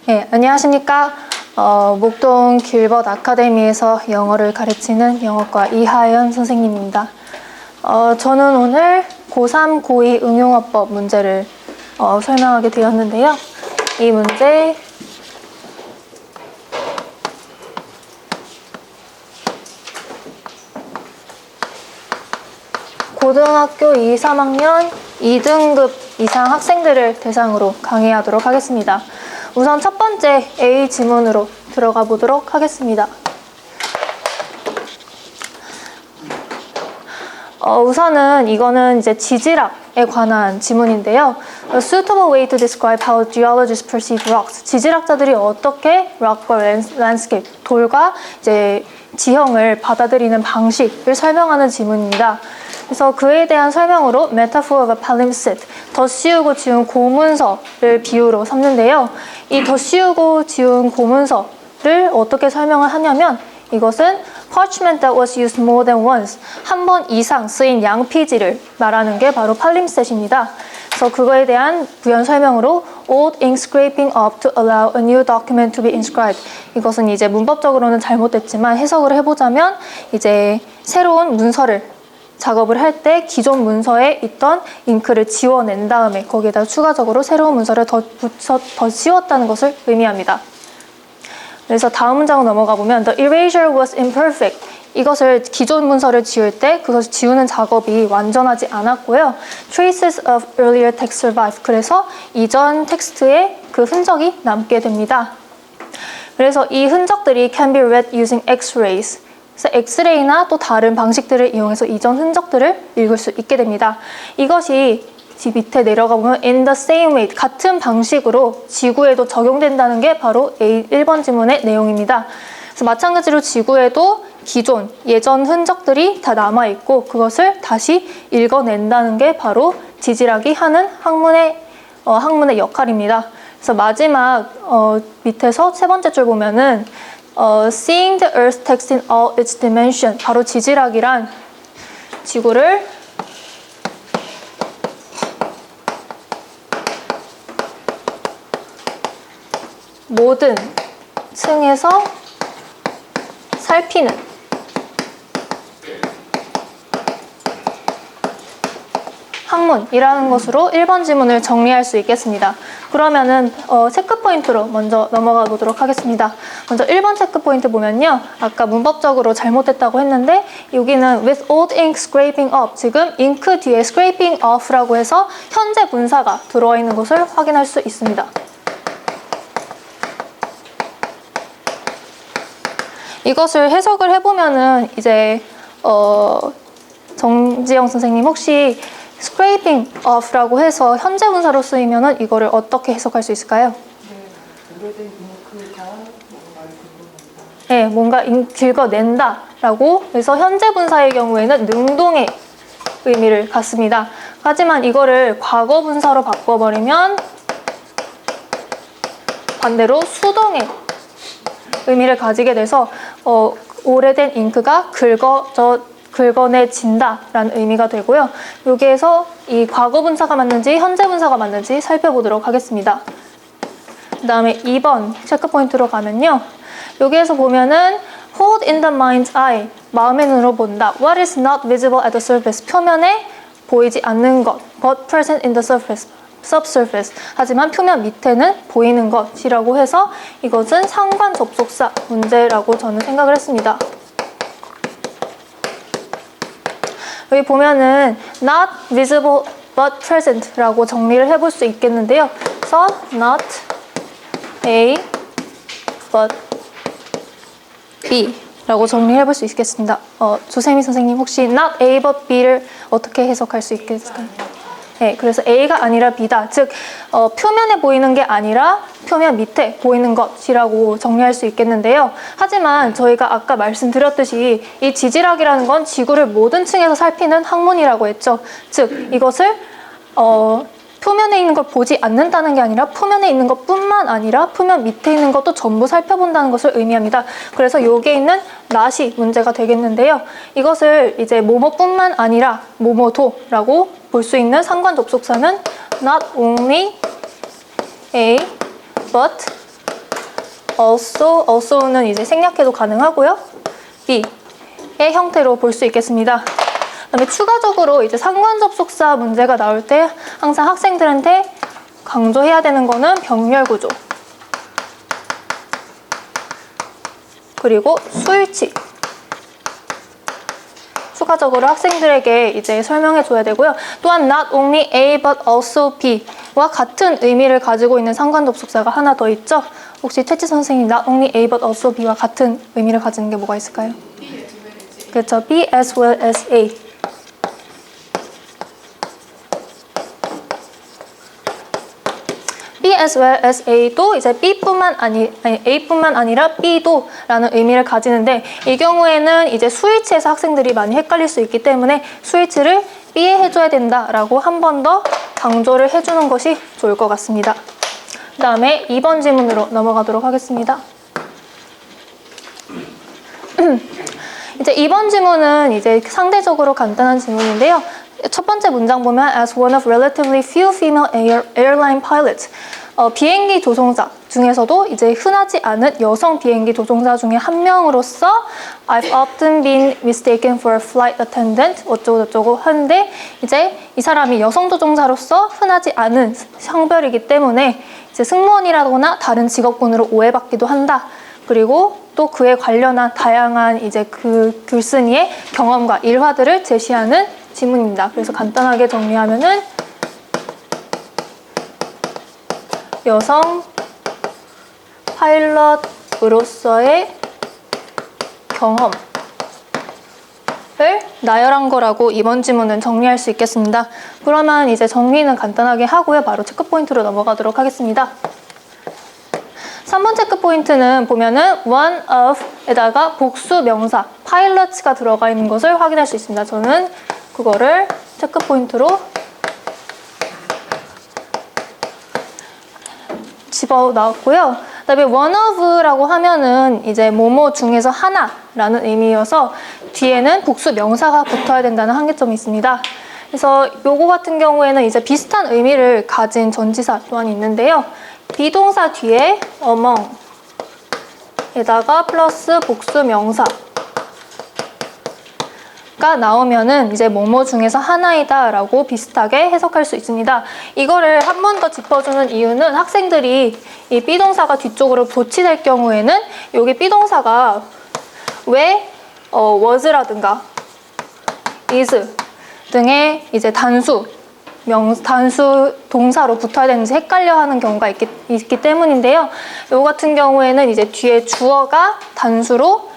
네, 안녕하십니까. 목동 길벗 아카데미에서 영어를 가르치는 영어과 이하연 선생님입니다. 저는 오늘 고3, 고2 응용어법 문제를 설명하게 되었는데요. 이 문제 고등학교 2, 3학년 2등급 이상 학생들을 대상으로 강의하도록 하겠습니다. 우선 첫 번째 A 지문으로 들어가 보도록 하겠습니다. 우선은 이거는 이제 지질학에 관한 지문인데요. A suitable way to describe how geologists perceive rocks. 지질학자들이 어떻게 rock과 landscape, 돌과 이제 지형을 받아들이는 방식을 설명하는 지문입니다. 그래서 그에 대한 설명으로 metaphor of a palimpsest, 덧씌우고 지운 고문서를 비유로 삼는데요. 이 덧씌우고 지운 고문서를 어떻게 설명을 하냐면 이것은 parchment that was used more than once, 한 번 이상 쓰인 양피지를 말하는 게 바로 palimpsest입니다. 그래서 그거에 대한 부연 설명으로 old ink scraping up to allow a new document to be inscribed. 이것은 이제 문법적으로는 잘못됐지만 해석을 해보자면 이제 새로운 문서를 작업을 할 때 기존 문서에 있던 잉크를 지워낸 다음에 거기에다 추가적으로 새로운 문서를 더 씌웠다는 것을 의미합니다. 그래서 다음 문장으로 넘어가 보면 The erasure was imperfect. 이것을 기존 문서를 지울 때 그것을 지우는 작업이 완전하지 않았고요. Traces of earlier text survive. 그래서 이전 텍스트에 그 흔적이 남게 됩니다. 그래서 이 흔적들이 can be read using X-rays. 그래서 엑스레이나 또 다른 방식들을 이용해서 이전 흔적들을 읽을 수 있게 됩니다. 이것이 밑에 내려가 보면 in the same way, 같은 방식으로 지구에도 적용된다는 게 바로 1번 지문의 내용입니다. 그래서 마찬가지로 지구에도 기존, 예전 흔적들이 다 남아있고 그것을 다시 읽어낸다는 게 바로 지질학이 하는 학문의 역할입니다. 그래서 마지막 밑에서 세 번째 줄 보면은 Seeing the Earth text in all its dimension, 바로 지질학이란 지구를 모든 층에서 살피는 학문이라는 것으로 1번 지문을 정리할 수 있겠습니다. 그러면은 체크 포인트로 먼저 넘어가 보도록 하겠습니다. 먼저 1번 체크 포인트 보면요. 아까 문법적으로 잘못됐다고 했는데 여기는 with old ink scraping up, 지금 잉크 뒤에 scraping off라고 해서 현재 분사가 들어와 있는 것을 확인할 수 있습니다. 이것을 해석을 해보면은 이제 정지영 선생님 혹시 scraping off라고 해서 현재 분사로 쓰이면은 이거를 어떻게 해석할 수 있을까요? 오래된 잉크가 뭔가를 긁어낸다. 네, 뭔가 긁어낸다라고 해서 현재 분사의 경우에는 능동의 의미를 갖습니다. 하지만 이거를 과거 분사로 바꿔버리면 반대로 수동의 의미를 가지게 돼서 오래된 잉크가 긁어내진다라는 의미가 되고요. 여기에서 이 과거 분사가 맞는지 현재 분사가 맞는지 살펴보도록 하겠습니다. 그 다음에 2번 체크 포인트로 가면요. 여기에서 보면은 hold in the mind's eye, 마음의 눈으로 본다. What is not visible at the surface, 표면에 보이지 않는 것. But present in the subsurface, 하지만 표면 밑에는 보이는 것이라고 해서 이것은 상관 접속사 문제라고 저는 생각을 했습니다. 여기 보면은 not visible but present 라고 정리를 해볼 수 있겠는데요. 그래서 not A but B 라고 정리해 볼 수 있겠습니다. 조세미 선생님 혹시 not A but B를 어떻게 해석할 수 있겠을까요? 네, 그래서 A가 아니라 B다. 즉 표면에 보이는 게 아니라 표면 밑에 보이는 것이라고 정리할 수 있겠는데요. 하지만 저희가 아까 말씀드렸듯이 이 지질학이라는 건 지구를 모든 층에서 살피는 학문이라고 했죠. 즉 이것을 표면에 있는 걸 보지 않는다는 게 아니라 표면에 있는 것뿐만 아니라 표면 밑에 있는 것도 전부 살펴본다는 것을 의미합니다. 그래서 여기에 있는 not이 문제가 되겠는데요. 이것을 이제 뭐뭐뿐만 아니라 뭐뭐도라고 볼 수 있는 상관 접속사는 not only A but also는 이제 생략해도 가능하고요. B의 형태로 볼 수 있겠습니다. 그다음에 추가적으로 이제 상관 접속사 문제가 나올 때 항상 학생들한테 강조해야 되는 거는 병렬 구조. 그리고 수일치. 추가적으로 학생들에게 이제 설명해 줘야 되고요. 또한 not only A but also B와 같은 의미를 가지고 있는 상관 접속사가 하나 더 있죠. 혹시 최치 선생님 not only A but also B와 같은 의미를 가지는 게 뭐가 있을까요? 그렇죠. B as well as A. B as well as A도 이제 A뿐만 아니라 B도 라는 의미를 가지는데 이 경우에는 이제 수일치에서 학생들이 많이 헷갈릴 수 있기 때문에 수일치를 B에 해줘야 된다라고 한 번 더 강조를 해주는 것이 좋을 것 같습니다. 그 다음에 2번 질문으로 넘어가도록 하겠습니다. 이제 2번 질문은 이제 상대적으로 간단한 질문인데요. 첫 번째 문장 보면 as one of relatively few female airline pilots 비행기 조종사 중에서도 이제 흔하지 않은 여성 비행기 조종사 중에 한 명으로서 I've often been mistaken for a flight attendant 어쩌고저쩌고 하는데 이제 이 사람이 여성 조종사로서 흔하지 않은 성별이기 때문에 이제 승무원이라거나 다른 직업군으로 오해받기도 한다. 그리고 또 그에 관련한 다양한 이제 그 글쓴이의 경험과 일화들을 제시하는 지문입니다. 그래서 간단하게 정리하면은 여성 파일럿으로서의 경험을 나열한 거라고 이번 지문은 정리할 수 있겠습니다. 그러면 이제 정리는 간단하게 하고요. 바로 체크포인트로 넘어가도록 하겠습니다. 3번 체크포인트는 보면은 one of에다가 복수 명사 pilots가 들어가 있는 것을 확인할 수 있습니다. 저는 그거를 체크포인트로 집어넣었고요. 그다음에 one of라고 하면은 이제 뭐뭐 중에서 하나라는 의미여서 뒤에는 복수 명사가 붙어야 된다는 한계점이 있습니다. 그래서 요거 같은 경우에는 이제 비슷한 의미를 가진 전치사 또한 있는데요. 비동사 뒤에 among에다가 플러스 복수 명사가 나오면은 이제 뭐뭐 중에서 하나이다 라고 비슷하게 해석할 수 있습니다. 이거를 한 번 더 짚어주는 이유는 학생들이 이 비동사가 뒤쪽으로 도치될 경우에는 여기 비동사가 왜 was라든가 is 등의 이제 단수 동사로 붙어야 되는지 헷갈려하는 경우가 있기 때문인데요. 요 같은 경우에는 이제 뒤에 주어가 단수로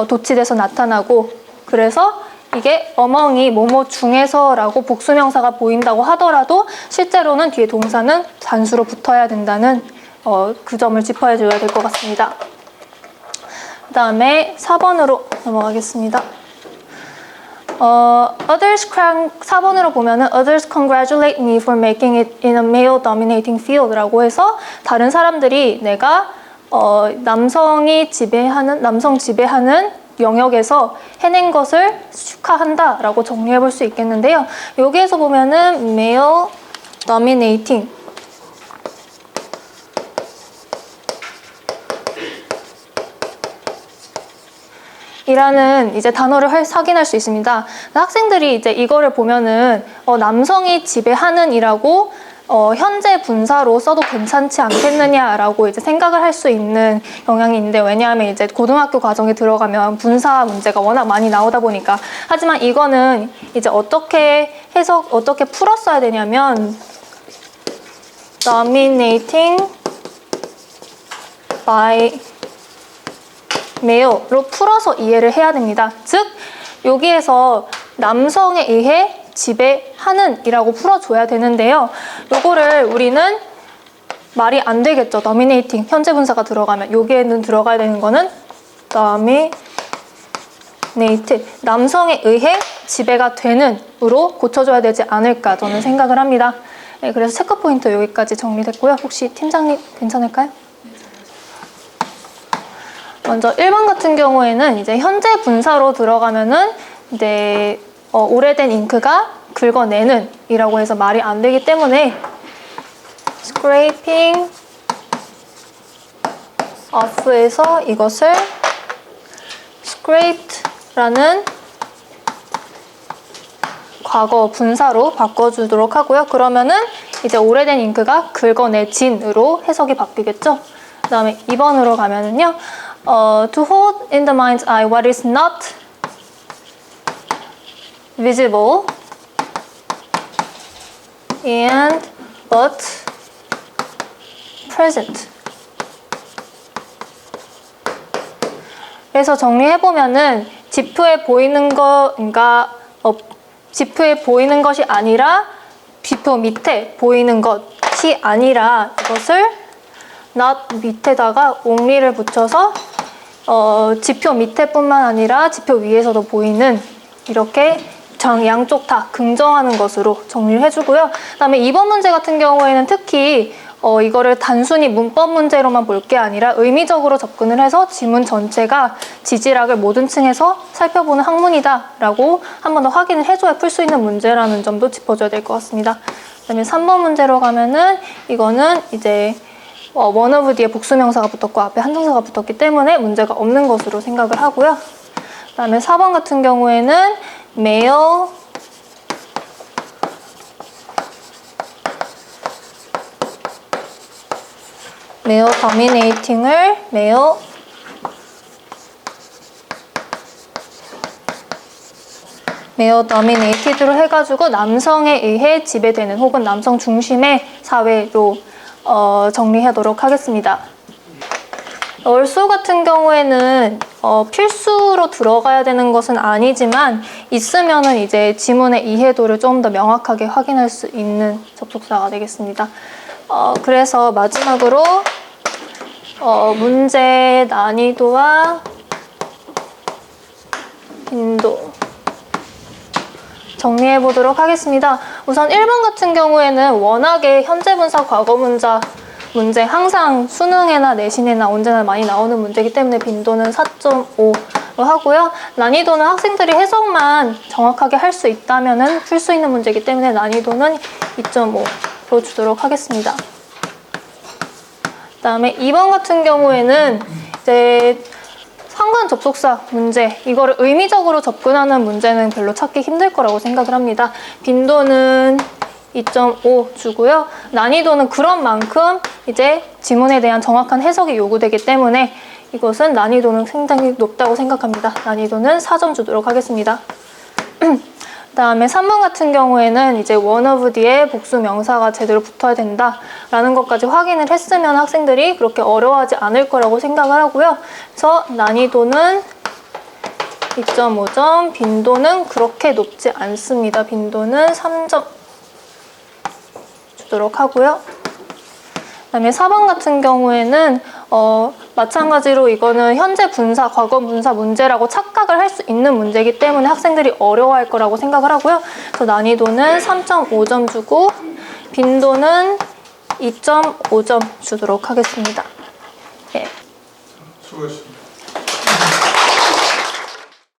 도치돼서 나타나고 그래서 이게 among이 뭐뭐 중에서라고 복수명사가 보인다고 하더라도 실제로는 뒤에 동사는 단수로 붙어야 된다는 그 점을 짚어야 줘야 될 것 같습니다. 그 다음에 4번으로 넘어가겠습니다. 4번으로 보면은 others congratulate me for making it in a male dominating field 라고 해서 다른 사람들이 내가 남성 지배하는 영역에서 해낸 것을 축하한다 라고 정리해 볼 수 있겠는데요. 여기에서 보면은 male dominating 이라는 이제 단어를 확인할 수 있습니다. 학생들이 이제 이거를 보면은 남성이 지배하는 이라고 현재 분사로 써도 괜찮지 않겠느냐라고 이제 생각을 할 수 있는 경향이 있는데 왜냐하면 이제 고등학교 과정에 들어가면 분사 문제가 워낙 많이 나오다 보니까 하지만 이거는 이제 어떻게 풀었어야 되냐면 dominating by male로 풀어서 이해를 해야 됩니다. 즉 여기에서 남성에 의해 지배하는 이라고 풀어줘야 되는데요. 요거를 우리는 말이 안 되겠죠. dominating 현재 분사가 들어가면 여기에는 들어가야 되는 거는 dominate 남성에 의해 지배가 되는 으로 고쳐줘야 되지 않을까 저는 생각을 합니다. 네, 그래서 체크포인트 여기까지 정리됐고요. 혹시 팀장님 괜찮을까요? 먼저 1번 같은 경우에는 이제 현재 분사로 들어가면은 이제 오래된 잉크가 긁어내는 이라고 해서 말이 안 되기 때문에 scraping off에서 이것을 scraped라는 과거 분사로 바꿔주도록 하고요. 그러면은 이제 오래된 잉크가 긁어내진으로 해석이 바뀌겠죠. 그 다음에 2번으로 가면은요. To hold in the mind's eye what is not visible and but present. 그래서 정리해보면은 지표에 보이는 지표에 보이는 것이 아니라 지표 밑에 보이는 것이 아니라 이것을 not 밑에다가 only를 붙여서 지표 밑에뿐만 아니라 지표 위에서도 보이는 이렇게 양쪽 다 긍정하는 것으로 정리를 해주고요. 그 다음에 2번 문제 같은 경우에는 특히 이거를 단순히 문법 문제로만 볼 게 아니라 의미적으로 접근을 해서 지문 전체가 지지락을 모든 층에서 살펴보는 학문이다 라고 한 번 더 확인을 해줘야 풀 수 있는 문제라는 점도 짚어줘야 될 것 같습니다. 그 다음에 3번 문제로 가면은 이거는 이제 one of 뒤에 복수명사가 붙었고 앞에 한정사가 붙었기 때문에 문제가 없는 것으로 생각을 하고요. 그 다음에 4번 같은 경우에는 male dominating을 male dominated로 해가지고 남성에 의해 지배되는 혹은 남성 중심의 사회로 정리하도록 하겠습니다. also 같은 경우에는 필수로 들어가야 되는 것은 아니지만 있으면은 이제 지문의 이해도를 좀 더 명확하게 확인할 수 있는 접속사가 되겠습니다. 그래서 마지막으로 문제 난이도와 빈도 정리해 보도록 하겠습니다. 우선 1번 같은 경우에는 워낙에 현재 분사, 과거 분사 문제 항상 수능이나 내신이나 언제나 많이 나오는 문제이기 때문에 빈도는 4.5로 하고요. 난이도는 학생들이 해석만 정확하게 할 수 있다면 풀 수 있는 문제이기 때문에 난이도는 2.5로 주도록 하겠습니다. 그 다음에 2번 같은 경우에는 이제 상관 접속사 문제, 이거를 의미적으로 접근하는 문제는 별로 찾기 힘들 거라고 생각을 합니다. 빈도는 2.5 주고요. 난이도는 그런 만큼 이제 지문에 대한 정확한 해석이 요구되기 때문에 이것은 난이도는 상당히 높다고 생각합니다. 난이도는 4점 주도록 하겠습니다. 그 다음에 3번 같은 경우에는 이제 one of 뒤에 복수 명사가 제대로 붙어야 된다라는 것까지 확인을 했으면 학생들이 그렇게 어려워하지 않을 거라고 생각을 하고요. 그래서 난이도는 2.5점, 빈도는 그렇게 높지 않습니다. 빈도는 3점 주도록 하고요. 그 다음에 4번 같은 경우에는 마찬가지로 이거는 현재 분사, 과거 분사 문제라고 착각을 할 수 있는 문제이기 때문에 학생들이 어려워할 거라고 생각을 하고요. 그래서 난이도는 3.5점 주고 빈도는 2.5점 주도록 하겠습니다. 네. 수고하셨습니다.